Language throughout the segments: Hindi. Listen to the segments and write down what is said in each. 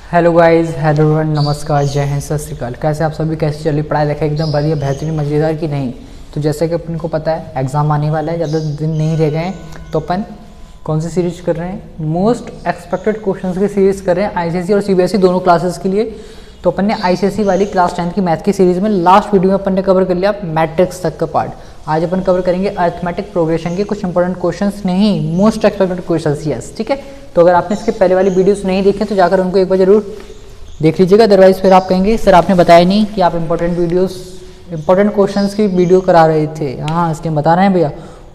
हेलो गाइस, हेलो एवरीवन, नमस्कार, जय हिंद, सत श्री अकाल। कैसे आप सभी, कैसे चल रही पढ़ाई लिखाई? एकदम बढ़िया, बेहतरीन, मज़ेदार की नहीं? तो जैसे कि अपन को पता है एग्ज़ाम आने वाला है, ज़्यादा दिन नहीं रह गए हैं, तो अपन कौन सी सीरीज कर रहे हैं? मोस्ट एक्सपेक्टेड क्वेश्चंस की सीरीज़ कर रहे हैं आईसीएसई और सीबीएसई दोनों क्लासेस के लिए। तो अपन ने आईसीएसई वाली क्लास 10th की मैथ की सीरीज़ में लास्ट वीडियो में अपन ने कवर कर लिया मैट्रिक्स तक का पार्ट। आज अपन कवर करेंगे अरिथमेटिक प्रोग्रेशन के कुछ इंपॉर्टेंट क्वेश्चंस, नहीं मोस्ट एक्सपेक्टेड क्वेश्चंस। यस, ठीक है। तो अगर आपने इसके पहले वाली वीडियोस नहीं देखे तो जाकर उनको एक बार जरूर देख लीजिएगा, अदरवाइज फिर आप कहेंगे सर आपने बताया नहीं कि आप इंपॉर्टेंट क्वेश्चंस की वीडियो करा रहे थे। हाँ, इसलिए बता रहे हैं भैया,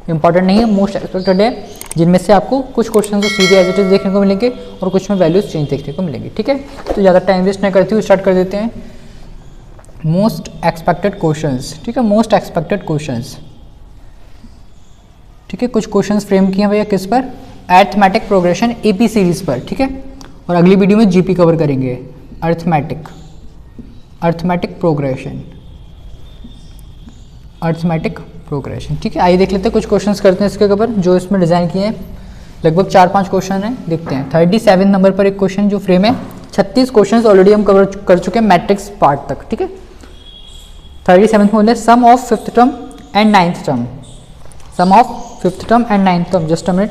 इंपॉर्टेंट नहीं है, मोस्ट एक्सपेक्टेड है, जिनमें से आपको कुछ क्वेश्चन तो सीधे एज इट इज देखने को मिलेंगे और कुछ में वैल्यूज चेंज देखने को मिलेंगे। ठीक है, तो ज़्यादा टाइम वेस्ट नहीं करती हूँ, स्टार्ट कर देते हैं। मोस्ट एक्सपेक्टेड क्वेश्चंस, ठीक है, मोस्ट एक्सपेक्टेड क्वेश्चंस। ठीक है, कुछ क्वेश्चंस फ्रेम किए हैं भैया किस पर? अरिथमेटिक प्रोग्रेशन एपी सीरीज पर। ठीक है, और अगली वीडियो में जीपी कवर करेंगे, अरिथमेटिक प्रोग्रेशन। ठीक है, आइए देख लेते हैं, कुछ क्वेश्चंस करते हैं इसके ऊपर जो इसमें डिज़ाइन किए हैं। लगभग 4-5 क्वेश्चन हैं, देखते हैं। 37 नंबर पर एक क्वेश्चन जो फ्रेम है, 36 क्वेश्चंस ऑलरेडी हम कवर कर चुके हैं मैट्रिक्स पार्ट तक। ठीक है, 37 में बोले sum of fifth term and ninth term. Sum of fifth term and ninth term, just a minute.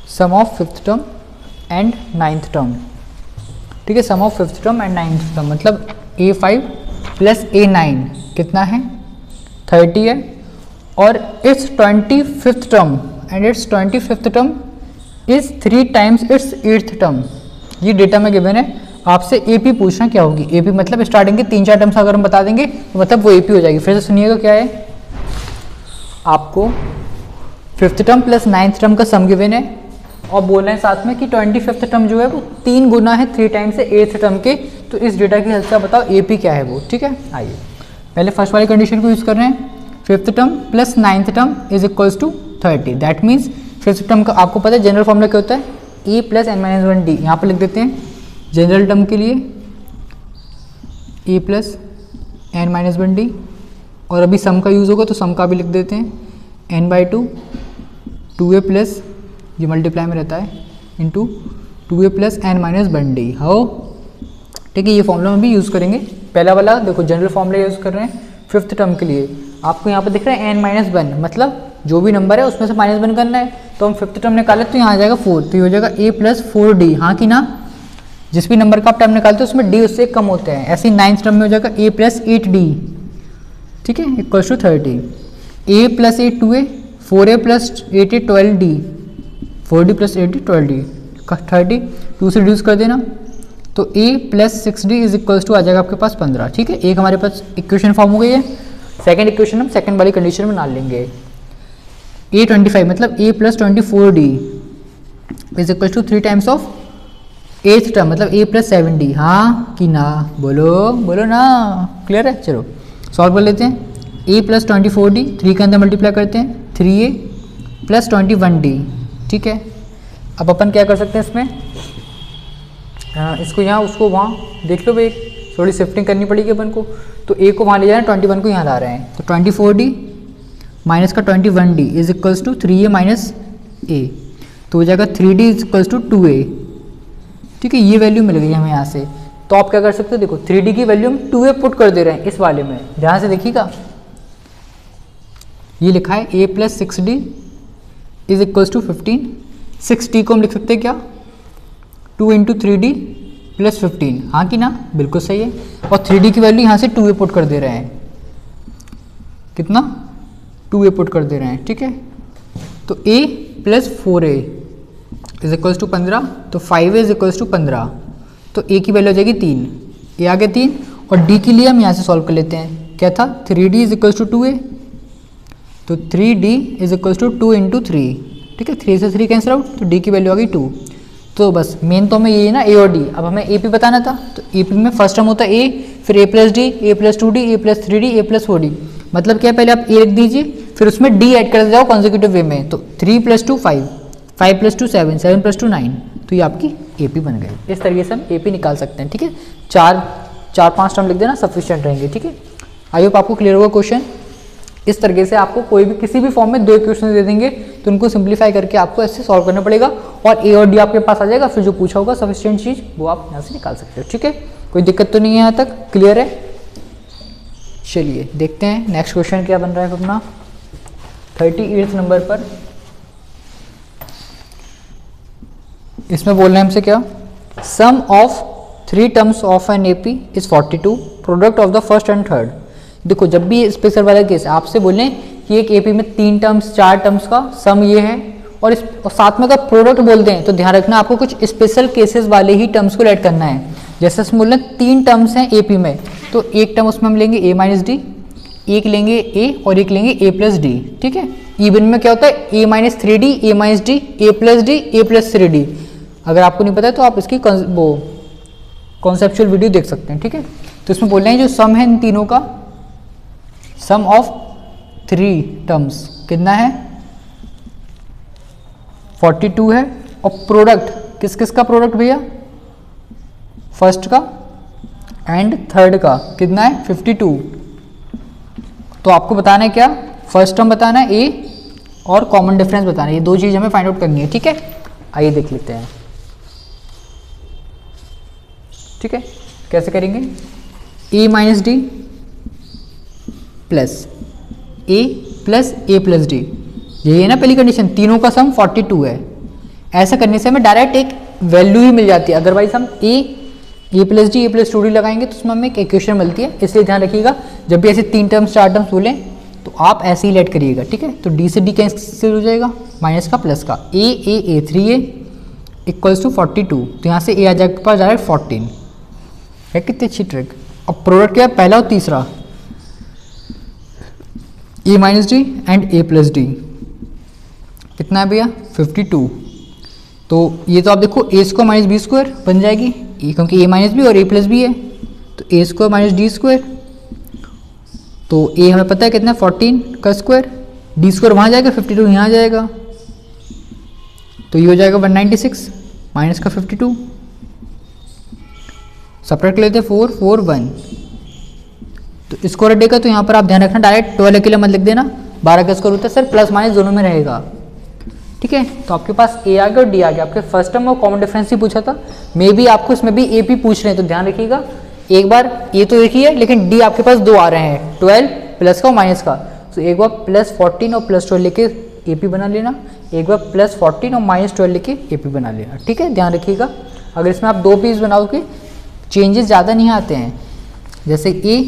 Sum of fifth term and ninth term. ठीक है, sum of fifth term and ninth term मतलब A5 प्लस A9 कितना है? 30 है। और it's 25th term and it's 25th term is 3 times it's 8th term. ये डेटा में गिवन है, आपसे AP पूछना क्या होगी। AP मतलब स्टार्टिंग के 3-4 टर्म्स अगर हम बता देंगे तो मतलब वो AP हो जाएगी। फिर से सुनिएगा, क्या है आपको fifth term plus ninth term का सम गिवन है और बोल रहे हैं साथ में कि 25th टर्म जो है वो 3 गुना है 3 टाइम्स से 8th टर्म के। तो इस डेटा की हेल्प से बताओ AP क्या है वो। ठीक है, आइए पहले फर्स्ट वाली कंडीशन को यूज़ कर रहे हैं। Fifth term plus ninth term is equals to 30। That means fifth term का आपको पता है जनरल फॉर्मूला क्या होता है? A plus n-1d। यहाँ पर लिख देते हैं जनरल टर्म के लिए A प्लस n-1d, और अभी सम का यूज़ होगा तो सम का भी लिख देते हैं n/2 2a प्लस, ये मल्टीप्लाई में रहता है, इंटू 2a प्लस n-1d। हो, ठीक है, ये फॉर्मूला में भी यूज़ करेंगे। पहला वाला देखो जनरल फॉर्मूला यूज़ कर रहे हैं फिफ्थ टर्म के लिए। आपको यहाँ पर दिख रहा है n-1, मतलब जो भी नंबर है उसमें से -1 करना है। तो हम फिफ्थ टर्म निकाले तो यहाँ आ जाएगा 4, तो ये हो जाएगा a प्लस 4d। हाँ कि ना? जिस भी नंबर का आप टर्म निकालते हो उसमें d उससे कम होते हैं। ऐसे ही नाइन्थ टर्म में हो जाएगा a प्लस 8d। ठीक है, equals to 30। a plus 8 2a, 4a plus 8 12d, 4d plus 8d 12d, 30 2 से रिड्यूस कर देना तो a plus 6d is equals to आ जाएगा आपके पास 15। ठीक है, एक हमारे पास इक्वेशन फॉर्म हो गई है। सेकंड इक्वेशन हम सेकंड वाली कंडीशन में डाल लेंगे। a 25 मतलब a plus 24d is equals to 3 times of 8th term मतलब a प्लस 7d। हाँ कि ना? बोलो ना, क्लियर है? चलो सॉल्व कर लेते हैं। a प्लस 24d 3 के अंदर मल्टीप्लाई करते हैं 3a प्लस 21d। ठीक है, अब अपन क्या कर सकते हैं इसमें, इसको यहाँ उसको वहाँ देख लो भाई, थोड़ी शिफ्टिंग करनी पड़ेगी अपन को। तो a को वहाँ ले जाना, 21 को यहाँ ला रहे हैं, तो 24d माइनस का 21d is equals to 3a minus a, तो हो जाएगा 3d is equals to 2a। ठीक है, ये वैल्यू मिल गई हमें यहाँ से। तो आप क्या कर सकते हो, देखो 3d की वैल्यू हम 2a पुट कर दे रहे हैं इस वाले में, ध्यान से देखिएगा। ये लिखा है a plus 6d is equals to 15। 6d को हम लिख सकते हैं क्या? 2 इंटू 3d प्लस 15। हाँ कि ना? बिल्कुल सही है। और 3d की वैल्यू यहाँ से 2a पुट कर दे रहे हैं, कितना? 2a पुट कर दे रहे हैं। ठीक है, तो a plus 4a is equals to 15, तो 5a इज इक्वल्स टू 15, तो a की वैल्यू हो जाएगी 3, a आ गया 3। और d के लिए हम यहाँ से सॉल्व कर लेते हैं, क्या था? 3d is equals to 2a, तो 3d is equals to 2 into 3। ठीक है, 3 से 3 कैंसिल आउट, तो d की वैल्यू आ गई 2। तो बस मेन तो हमें ये है ना a और d। अब हमें AP बताना था, तो AP में फर्स्ट टर्म होता है a, फिर a plus d, a plus 2d, a plus 3d, a plus 4d। मतलब क्या है, पहले आप a लिख दीजिए, फिर उसमें d ऐड करते जाओ कॉन्जिक्यूटिव वे में। तो 3 प्लस 2 5, 5 प्लस 2 7, 7 प्लस 2 9, तो ये आपकी AP बन गई। इस तरीके से हम AP निकाल सकते हैं। ठीक है, 4 4-5 टर्म लिख देना, सफिशिएंट रहेंगे। ठीक है, आई होप आपको क्लियर होगा क्वेश्चन। इस तरीके से आपको कोई भी किसी भी फॉर्म में 2 इक्वेशन दे देंगे तो उनको सिंप्लीफाई करके आपको ऐसे सॉल्व करना पड़ेगा और ए और डी आपके पास आ जाएगा, फिर जो पूछा होगा सफिशिएंट चीज़ वो आप यहाँ से निकाल सकते हो। ठीक है, कोई दिक्कत तो नहीं है, यहाँ तक क्लियर है। चलिए देखते हैं नेक्स्ट क्वेश्चन क्या बन रहा है अपना 38 नंबर पर। इसमें बोल रहे हैं हमसे क्या, sum of 3 terms of an AP is 42, product of the first and third. देखो जब भी स्पेशल वाला केस आपसे बोलें कि एक एपी में 3 टर्म्स 4 टर्म्स का सम ये है और साथ में अगर प्रोडक्ट बोलते हैं तो ध्यान रखना आपको कुछ स्पेशल केसेस वाले ही टर्म्स को ऐड करना है। जैसे हम बोल रहे हैं 3 टर्म्स हैं एपी में, तो एक टर्म उसमें हम लेंगे a माइनस डी, एक लेंगे a और एक लेंगे a प्लस डी। ठीक है, इवन में क्या होता है a minus 3d, a minus D, a plus D, a plus 3d। अगर आपको नहीं पता है तो आप इसकी वो कॉन्सेप्चुअल वीडियो देख सकते हैं। ठीक है, तो इसमें बोल रहे हैं जो सम है इन तीनों का, सम ऑफ 3 टर्म्स कितना है 42 है, और प्रोडक्ट किस किस का प्रोडक्ट भैया, फर्स्ट का एंड थर्ड का कितना है 52। तो आपको बताना है क्या, फर्स्ट टर्म बताना है ए और कॉमन डिफरेंस बताना है, ये 2 चीज़ हमें फाइंड आउट करनी है। ठीक है, आइए देख लेते हैं। ठीक है, कैसे करेंगे, a minus D plus a plus a plus D, यही है ना पहली कंडीशन, तीनों का सम 42 है। ऐसा करने से हमें डायरेक्ट एक वैल्यू ही मिल जाती है, अदरवाइज हम a plus D, a plus 2d लगाएंगे तो उसमें हमें एक इक्वेशन मिलती है। इसलिए ध्यान रखिएगा जब भी ऐसे 3 टर्म्स 4 टर्म्स बोलें तो आप ऐसे ही लेट करिएगा। ठीक है, तो d से d कैंसिल हो जाएगा, माइनस का प्लस का, a 3a इक्वल्स टू 42, तो यहाँ से a आ जाएगा पास डायरेक्ट 14 है। कितनी अच्छी ट्रिक। अब प्रोडक्ट क्या है, पहला और तीसरा, a minus D and a plus D कितना है भैया 52। तो ये तो आप देखो a square minus B square बन जाएगी, क्योंकि a माइनस बी और a प्लस बी है, तो a square minus D square, तो a हमें पता है कितना 14 का स्क्वायर, डी स्क्वायर वहाँ जाएगा 52 यहाँ जाएगा, तो ये हो जाएगा 196 माइनस का 52, सेपरेट लेते हैं 4 4 1, तो इसको रटेगा तो यहाँ पर आप ध्यान रखना डायरेक्ट 12 अकेला मत लिख देना, 12 का स्क्वायर होता है सर, प्लस माइनस दोनों में रहेगा। ठीक है, तो आपके पास a आ गया और d आ गया। आपके फर्स्ट टर्म और कॉमन डिफरेंस ही पूछा था, मे बी आपको इसमें भी a p पूछ रहे हैं, तो ध्यान रखिएगा एक बार a तो एक ही है लेकिन d आपके पास 2 आ रहे हैं, 12 प्लस का और माइनस का, तो एक बार प्लस 14 और प्लस 12 लेके a p बना लेना, एक बार प्लस 14 और माइनस 12 लेके a p बना लेना। ठीक है, ध्यान रखिएगा अगर इसमें आप 2 पीस बनाओगे चेंजेस ज़्यादा नहीं आते हैं, जैसे a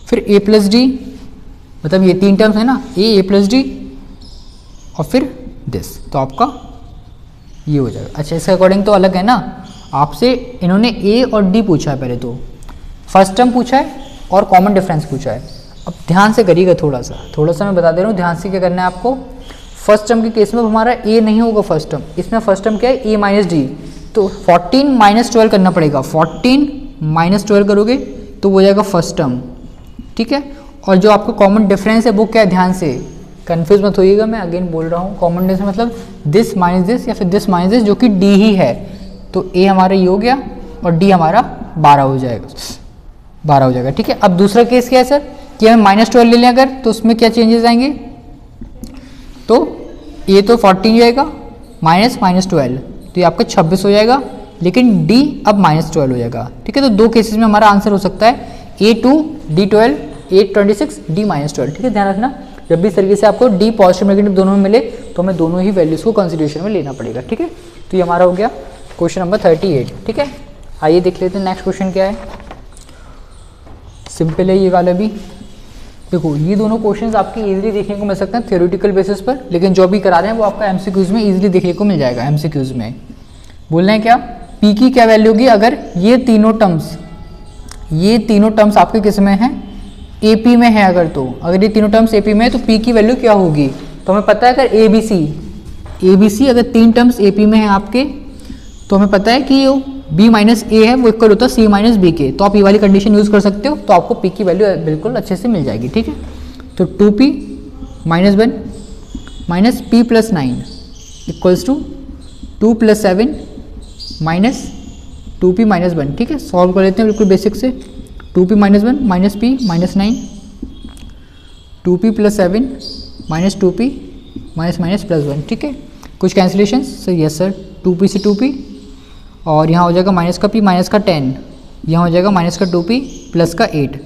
फिर a प्लस डी, मतलब ये 3 टर्म्स है ना, a प्लस डी और फिर दिस, तो आपका ये हो जाएगा। अच्छा, इसके अकॉर्डिंग तो अलग है ना, आपसे इन्होंने a और d पूछा है, पहले तो फर्स्ट टर्म पूछा है और कॉमन डिफरेंस पूछा है। अब ध्यान से करिएगा, थोड़ा सा मैं बता दे रहा हूँ, ध्यान से क्या करना है आपको। फर्स्ट टर्म के केस में हमारा a नहीं होगा फर्स्ट टर्म, इसमें फर्स्ट टर्म क्या है a माइनस डी, तो 14 माइनस 12 करना पड़ेगा, 14 माइनस 12 करोगे तो वो हो जाएगा फर्स्ट टर्म। ठीक है, और जो आपका कॉमन डिफरेंस है वो क्या है, ध्यान से कंफ्यूज मत होइएगा, मैं अगेन बोल रहा हूँ, कॉमन डिफरेंस मतलब दिस माइनस दिस या फिर दिस माइनस दिस, जो कि d ही है, तो a हमारा ये हो गया और d हमारा 12 हो जाएगा। ठीक है, अब दूसरा केस क्या है सर कि हमें माइनस 12 ले लें अगर, तो उसमें क्या चेंजेस आएंगे, तो a तो 14 जाएगा माइनस 12, तो ये आपका 26 हो जाएगा, लेकिन d अब माइनस 12 हो जाएगा। ठीक है, तो 2 केसेस में हमारा आंसर हो सकता है a2 d12 826 d माइनस 12। ठीक है, ध्यान रखना जब भी इस तरीके से आपको d पॉजिटिव नेगेटिव दोनों में मिले तो हमें दोनों ही वैल्यूज को कंसिडरेशन में लेना पड़ेगा। ठीक है, तो ये हमारा हो गया क्वेश्चन नंबर 38। ठीक है, आइए देख लेते हैं नेक्स्ट क्वेश्चन क्या है। सिंपल है ये वाला भी। देखो ये दोनों क्वेश्चंस आपके इजीली देखने को मिल सकते हैं थ्योरेटिकल बेसिस पर, लेकिन जो भी करा रहे हैं वो आपका एमसीक्यूज में इजीली देखने को मिल जाएगा। एमसीक्यूज में बोल रहे हैं क्या, पी की क्या वैल्यू होगी अगर ये तीनों टर्म्स आपके किस में हैं, एपी में है अगर, तो अगर ये तीनों टर्म्स एपी में है तो पी की वैल्यू क्या होगी। तो हमें पता है अगर एबीसी अगर 3 टर्म्स एपी में है आपके, तो हमें पता है कि बी माइनस ए है वो इक्वल होता है सी माइनस बी के, तो आप ये वाली कंडीशन यूज़ कर सकते हो, तो आपको पी की वैल्यू बिल्कुल अच्छे से मिल जाएगी। ठीक है, तो 2p minus 1 minus p plus 9 equals to 2 plus 7 minus 2p minus 1, ठीक है। सॉल्व कर लेते हैं बिल्कुल बेसिक से। 2p minus 1 minus p minus 9, 2p plus 7 minus 2p minus minus plus 1, ठीक है। कुछ cancellation sir, yes sir, 2p से 2p और यहाँ हो जाएगा माइनस का p माइनस का 10, यहाँ हो जाएगा माइनस का 2p प्लस का 8,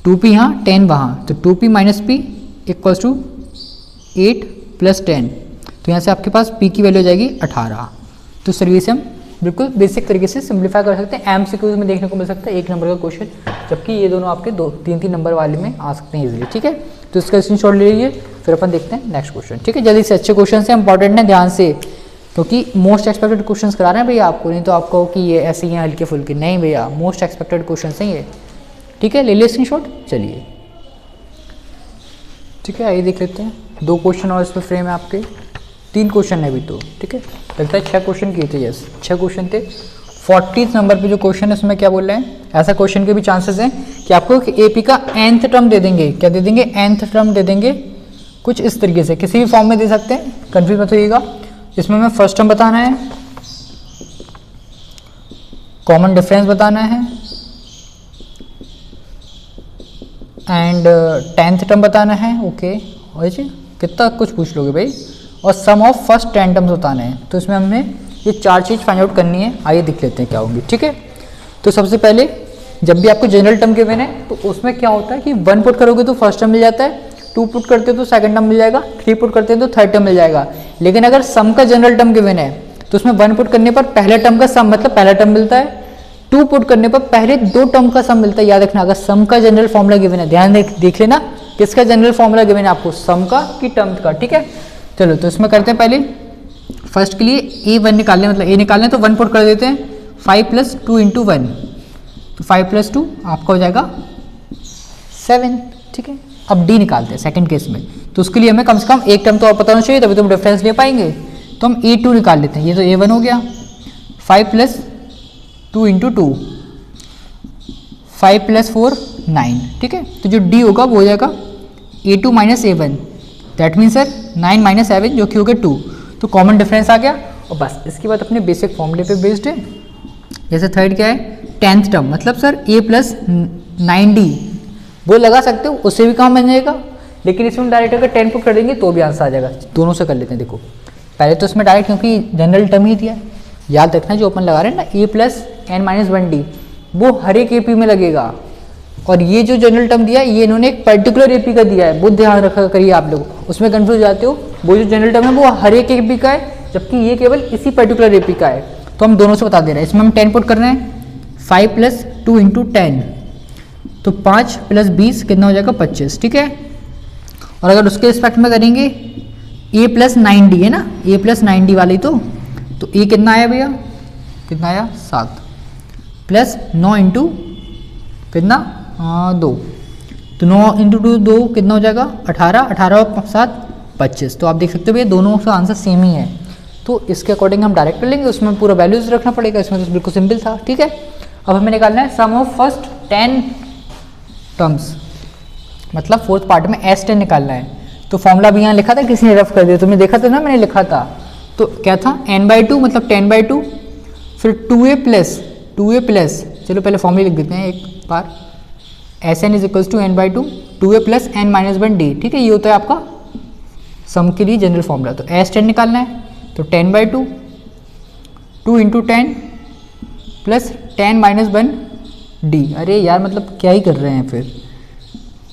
2p यहाँ 10 वहाँ, तो 2p minus p equals to 8 plus 10, तो यहाँ से आपके पास p की वैल्यू हो जाएगी 18। तो इस तरीके से हम बिल्कुल बेसिक तरीके से सिंप्लीफाई कर सकते हैं। MCQs में देखने को मिल सकता है 1 नंबर का क्वेश्चन, जबकि ये दोनों आपके 2-3 नंबर वाले में आ सकते हैं इजीली, ठीक है। तो इसका स्क्रीनशॉट ले लीजिए, फिर अपन देखते हैं नेक्स्ट क्वेश्चन, ठीक है। जल्दी से, अच्छे क्वेश्चन हैं, इंपॉर्टेंट है, ध्यान से, क्योंकि मोस्ट एक्सपेक्टेड क्वेश्चन करा रहे हैं भैया आपको, नहीं तो आप कहो कि ये ऐसे ही हैं हल्के फुल्के, नहीं भैया, मोस्ट एक्सपेक्टेड क्वेश्चन हैं ये, ठीक है। ले लिया स्क्रीनशॉट, चलिए, ठीक है। आइए देख लेते हैं, 2 क्वेश्चन और इस पर फ्रेम है आपके, 3 क्वेश्चन है अभी तो, ठीक है। लगता है 6 क्वेश्चन किए थे, यस 6 क्वेश्चन थे। 40th नंबर पे जो क्वेश्चन है उसमें क्या बोल रहे हैं, ऐसा क्वेश्चन के भी चांसेस हैं कि आपको एपी का nth टर्म दे देंगे, क्या दे देंगे, nth टर्म दे देंगे, कुछ इस तरीके से, किसी भी फॉर्म में दे सकते हैं, कंफ्यूज मत होइएगा। इसमें हमें फर्स्ट टर्म बताना है, कॉमन डिफरेंस बताना है एंड 10th टर्म बताना है, ओके। और जी कितना कुछ पूछ लोगे भाई, और सम ऑफ फर्स्ट 10 टर्म्स बताने हैं। तो इसमें हमने ये 4 चीज़ फाइंड आउट करनी है, आइए देख लेते हैं क्या होंगी, ठीक है। तो सबसे पहले जब भी आपको जनरल टर्म गिवन है तो उसमें क्या होता है कि 1 पुट करोगे तो फर्स्ट टर्म मिल जाता है, 2 पुट करते हो तो सेकंड टर्म मिल जाएगा, 3 पुट करते हैं तो थर्ड टर्म मिल जाएगा। लेकिन अगर सम का जनरल टर्म गिवन है तो उसमें 1 पुट करने पर पहले टर्म का सम मतलब पहला टर्म मिलता है, 2 पुट करने पर पहले 2 टर्म का सम मिलता है। याद रखना, अगर सम का जनरल फॉर्मूला गिवन है, ध्यान देख लेना किसका जनरल फॉर्मूला गिवन है आपको, सम का कि टर्म का, ठीक है। चलो तो इसमें करते हैं, पहले फर्स्ट के लिए a1 निकालने, मतलब a निकालने तो 1 पुट कर देते हैं, 5 प्लस 2 इंटू 1, तो 5 प्लस 2 आपका हो जाएगा 7, ठीक है। अब d निकालते हैं सेकंड केस में, तो उसके लिए हमें कम से कम एक टर्म तो और पता होना चाहिए, तभी तो हम डिफरेंस ले पाएंगे। तो हम a2 निकाल लेते हैं, ये तो a1 हो गया, 5 प्लस 2 इंटू 2, 5 प्लस 4 9, ठीक है। तो जो d होगा वो हो जाएगा a2 minus a1, that mean sir 9 minus 7 जो कि हो गया 2, तो कॉमन डिफरेंस आ गया। और बस इसके बाद अपने बेसिक फॉर्मूले पे बेस्ड है, जैसे थर्ड क्या है 10th टर्म, मतलब सर a प्लस 9d वो लगा सकते हो, उससे भी काम बन जाएगा। लेकिन इसमें डायरेक्ट अगर 10 पुट कर देंगे तो भी आंसर आ जाएगा। दोनों से कर लेते हैं, देखो पहले तो इसमें डायरेक्ट क्योंकि जनरल टर्म ही दिया है, याद रखना जो अपन लगा रहे हैं ना a plus n minus 1d वो हर एक AP में लगेगा, और ये जो जनरल टर्म दिया है ये इन्होंने एक पर्टिकुलर AP का दिया है, बहुत ध्यान रखा करिए आप लोग, उसमें कंफ्यूज जाते हो। वो जो जनरल टर्म है वो हर एक AP का है, जबकि ये केवल इसी पर्टिकुलर AP का है। तो हम दोनों से बता दे रहे हैं, इसमें हम 10 पुट कर रहे हैं, 5 प्लस 2 इंटू 10, तो 5 प्लस 20 कितना हो जाएगा 25, ठीक है। और अगर उसके रिस्पेक्ट में करेंगे a प्लस 9d है ना, a प्लस 9d वाली, तो a कितना आया भैया, कितना आया 7, प्लस 9 इंटू कितना 2, तो 9 इंटू 2 कितना हो जाएगा 18, 18 और 7 25। तो आप देख सकते हो भैया दोनों का आंसर सेम ही है, तो इसके अकॉर्डिंग हम डायरेक्ट कर लेंगे, उसमें पूरा वैल्यूज रखना पड़ेगा, इसमें तो बिल्कुल सिंपल था, ठीक है। अब हमें निकालना है सम ऑफ फर्स्ट 10 टर्म्स, मतलब फोर्थ पार्ट में S10 निकालना है। तो फॉर्मूला भी यहाँ लिखा था, किसी ने रफ कर दिया, तुमने देखा था ना, मैंने लिखा था, तो क्या था n/2 मतलब 10/2, फिर 2a प्लस, चलो पहले फॉर्मूला लिख देते हैं एक बार, Sn is equals to n/2, 2a plus n minus 1d, ठीक है। ये होता है आपका सम के लिए जनरल फॉर्मूला। तो S10 निकालना है, तो 10/2, 2 इंटू 10 प्लस 10 माइनस 1d, अरे यार मतलब क्या ही कर रहे हैं फिर,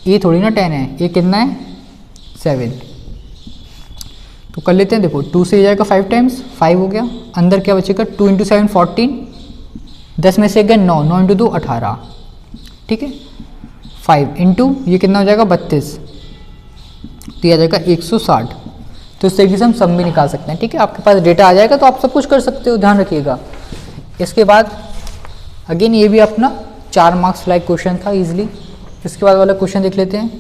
ये थोड़ी ना 10 है, ये कितना है 7, तो कर लेते हैं। देखो 2 से जाएगा 5 टाइम्स, 5 हो गया, अंदर क्या बचेगा 2 इंटू 7 14, 10 में से गया 9, 9 इंटू 2 18, ठीक है। 5 इंटू ये कितना हो जाएगा 32, तो आ जाएगा 160। तो इस तरीके से हम सम भी निकाल सकते हैं, ठीक है। आपके पास डेटा आ जाएगा तो आप सब कुछ कर सकते हो, ध्यान रखिएगा। इसके बाद अगेन ये भी अपना 4 मार्क्स लाइक क्वेश्चन था इजीली। इसके बाद वाला क्वेश्चन देख लेते हैं,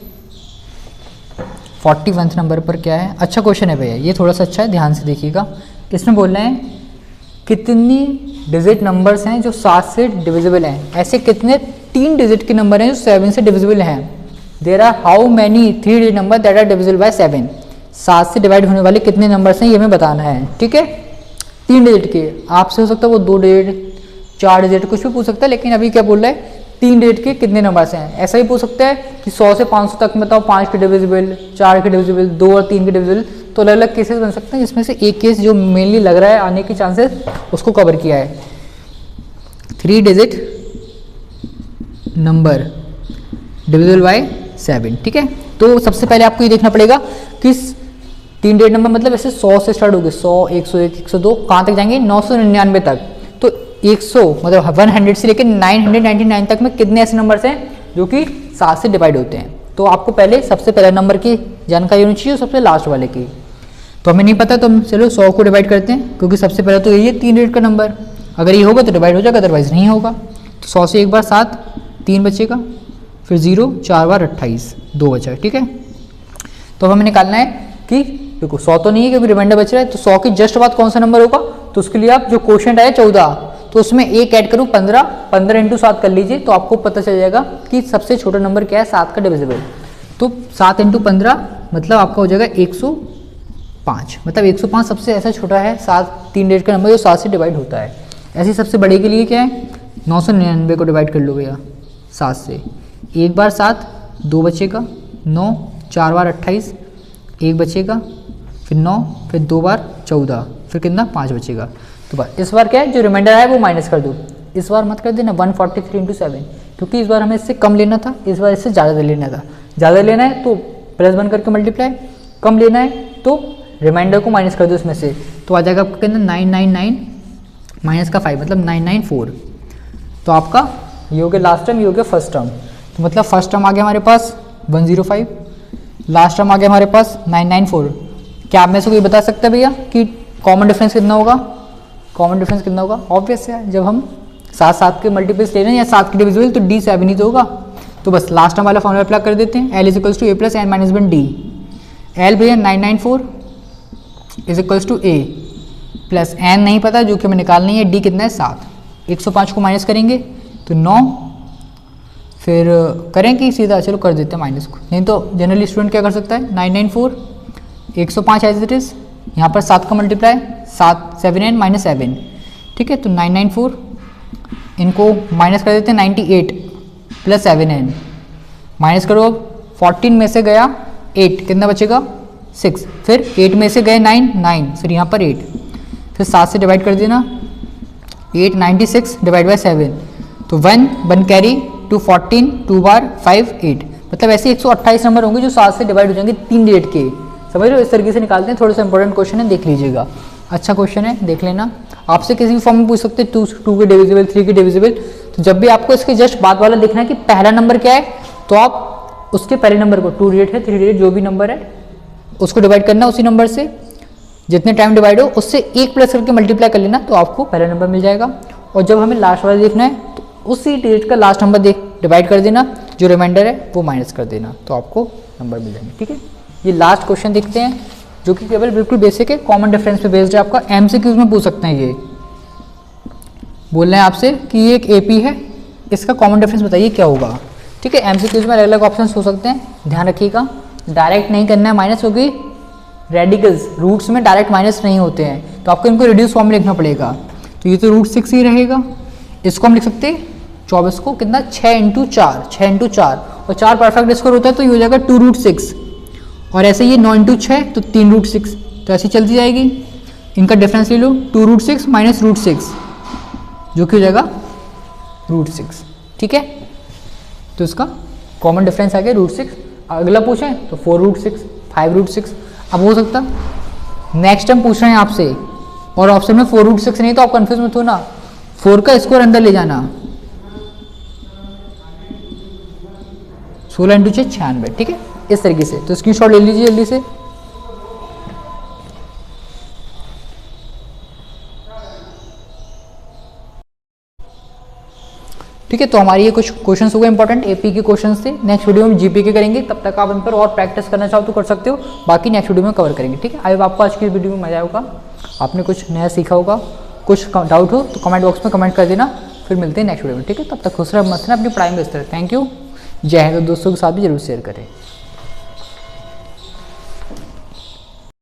41 नंबर पर क्या है, अच्छा क्वेश्चन है भैया, ये थोड़ा सा अच्छा है, ध्यान से देखिएगा। इसमें बोल रहे हैं कितनी डिजिट नंबर्स हैं जो 7 से डिविजिबल हैं, ऐसे कितने 3 डिजिट के नंबर हैं जो 7 से डिविजिबल हैं। There are how many 3 digit number that are divisible by 7, 7 से डिवाइड होने वाले कितने नंबर्स हैं ये हमें बताना है, ठीक है। 3 डिजिट के, आपसे हो सकता है वो 2 डिजिट 4 डिजिट, कुछ भी पूछ सकता है, लेकिन अभी क्या बोल रहा है 3 डिजिट के कितने नंबर्स हैं। ऐसा ही पूछ सकता है कि 100 से 500 तक बताओ 5 के डिविजिबल, 4 के डिविजिबल, 2 और 3 के डिविजिबल। तो अलग अलग केसेस बन सकते हैं, जिसमें से एक केस जो मेनली लग रहा है आने के चांसेस उसको कवर किया है। 3 डिजिट नंबर डिविजिबल बाय 7, ठीक है। तो सबसे पहले आपको ये देखना पड़ेगा कि 3 डिजिट नंबर मतलब ऐसे 100 से स्टार्ट होगी, 100, 101, 102, कहाँ तक जाएंगे 999 तक। तो 100 मतलब 100 से लेकर 999 तक में कितने ऐसे नंबर्स हैं जो कि 7 से डिवाइड होते हैं। तो आपको पहले सबसे पहले नंबर की जानकारी होनी चाहिए, सबसे लास्ट वाले की। तो हमें नहीं पता तो हम चलो 100 को डिवाइड करते हैं, क्योंकि सबसे पहले तो यही है 3 डिजिट का नंबर। अगर ये होगा तो डिवाइड हो जाएगा, अदरवाइज नहीं होगा। तो 100 से एक बार 7, 3 बचेगा, फिर 0, 4 बार 28, 2 बचा, ठीक है। तो हमें निकालना है कि देखो 100 तो नहीं है क्योंकि रिमाइंडर बच रहा है, तो 100 के जस्ट बाद कौन सा नंबर होगा। तो उसके लिए आप जो क्वोशिएंट आया 14, तो उसमें एक ऐड करूँ 15, 15 इंटू 7 कर लीजिए, तो आपको पता चल जाएगा कि सबसे छोटा नंबर क्या है 7 का डिविजिबल। तो 7 इंटू 15 मतलब आपका हो जाएगा 105, मतलब 105 सबसे ऐसा छोटा है 7 3 डिजिट का नंबर जो 7 से डिवाइड होता है। ऐसे सबसे बड़े के लिए क्या है 999 को डिवाइड कर लो भैया 7 से, एक बार 7, 2 बचेगा, 9, 4 बार 28, 1 बचेगा, फिर 9, फिर 2 बार 14, फिर कितना 5 बचेगा। तो बस इस बार क्या है जो रिमाइंडर है वो माइनस कर दो, इस बार मत कर देना 143 इंटू 7, क्योंकि इस बार हमें इससे कम लेना था, इस बार इससे ज़्यादा लेना था। ज़्यादा लेना है तो +1 करके मल्टीप्लाई, कम लेना है तो रिमाइंडर को माइनस कर दो इसमें से, तो आ जाएगा आपका कितना 999 माइनस का 5 मतलब 994। तो आपका ये हो गया लास्ट टर्म, ये हो गया फर्स्ट टर्म। तो मतलब फर्स्ट टर्म आ गया हमारे पास 105, लास्ट टर्म आ गया हमारे पास 994। क्या आप में से कोई बता सकता है भैया कि कॉमन डिफरेंस कितना होगा? कॉमन डिफरेंस कितना होगा? ऑब्वियस है, जब हम 7 के मल्टीपल्स ले रहे हैं या 7 के डिविजिबल तो D7 ही तो होगा। तो बस लास्ट टर्म वाला फॉर्मूला अप्लाई कर देते हैं, L = A + n - 1 D। L भैया 994 = A प्लस n नहीं पता जो कि हमें निकालनी है, D कितना है 7, 105 को माइनस करेंगे तो 9, फिर करें कि सीधा चलो कर देते हैं माइनस को, नहीं तो जनरली स्टूडेंट क्या कर सकता है 994 105 एज इट इज़, यहाँ पर 7 का मल्टीप्लाई 7 7n - 7, ठीक है। तो 994 इनको माइनस कर देते हैं 98 + 7n माइनस करो, अब 14 में से गया 8 कितना बचेगा 6, फिर 8 में से गए 9 फिर यहाँ पर 8, फिर 7 से डिवाइड कर देना 8 96 डिवाइड बाई 7, तो 1 कैरी 2 14 2 बार 5 8, मतलब ऐसे 128 नंबर होंगे जो 7 से डिवाइड हो जाएंगे 3 डिजिट के। समझ रहे हो, इस तरीके से निकालते हैं। थोड़ा सा इंपॉर्टेंट क्वेश्चन है, देख लीजिएगा, अच्छा क्वेश्चन है, देख लेना। आपसे किसी भी फॉर्म में पूछ सकते हैं 2 के डिविजिबल 3 के डिविजिबल। तो जब भी आपको इसके जस्ट बाद वाला देखना है कि पहला नंबर क्या है, तो आप उसके पहले नंबर को 2 डिजिट है 3 डिजिट जो भी नंबर है उसको डिवाइड करना, उसी नंबर से जितने टाइम डिवाइड हो उससे 1 प्लस करके मल्टीप्लाई कर लेना, तो आपको पहला नंबर मिल जाएगा। और जब हमें लास्ट वाला देखना है तो उसी डिजिट का लास्ट नंबर डिवाइड कर देना, जो रिमाइंडर है वो माइनस कर देना, तो आपको नंबर मिल जाएंगे, ठीक है। ये लास्ट क्वेश्चन देखते हैं जो कि केवल बिल्कुल बेसिक है, कॉमन डिफरेंस पे बेस्ड है, आपका MCQs में पूछ सकते हैं। ये बोल रहे हैं आपसे कि ये एक AP है, इसका कॉमन डिफरेंस बताइए क्या होगा, ठीक है। MCQs में अलग अलग ऑप्शन हो सकते हैं, ध्यान रखिएगा। डायरेक्ट नहीं करना है माइनस, क्योंकि रेडिकल्स रूट्स में डायरेक्ट माइनस नहीं होते हैं, तो आपको इनको रिड्यूस फॉर्म में लिखना पड़ेगा। तो ये तो √6 ही रहेगा, इसको हम लिख सकते हैं 24 को कितना 6 × 4 और 4 परफेक्ट स्क्वायर होता है तो ये हो जाएगा 2√6, और ऐसे ये 9 × 6 तो 3√6, तो ऐसी चलती जाएगी। इनका डिफरेंस ले लो 2√6 - √6 जो कि हो जाएगा √6, ठीक है। तो इसका कॉमन डिफरेंस आ गया √6। अगला पूछें तो 4√6 5√6। अब हो सकता नेक्स्ट टाइम पूछ रहे हैं आपसे और ऑप्शन में 4√6 नहीं, तो आप कंफ्यूज मत हो ना, 4 का स्क्वायर अंदर ले जाना, 16 × 6 96, ठीक है, इस तरीके से। तो स्क्रीनशॉट ले लीजिए जल्दी से। ठीक है, तो हमारी ये कुछ क्वेश्चंस हो गए इंपॉर्टेंट, AP के क्वेश्चंस थे। नेक्स्ट वीडियो में GP के करेंगे, तब तक आप इन पर और प्रैक्टिस करना चाहो तो कर सकते हो, बाकी नेक्स्ट वीडियो में कवर करेंगे, ठीक है। आई होप आपको आज की वीडियो में मजा आएगा, आपने कुछ नया सीखा होगा। कुछ डाउट हो तो कमेंट बॉक्स में कमेंट कर देना, फिर मिलते हैं नेक्स्ट वीडियो में, ठीक है। तब तक खुश रहे, मस्त रहे, अपनी पढ़ाई में व्यस्त रहे। थैंक यू, जय हिंद। दोस्तों के साथ भी जरूर शेयर करें।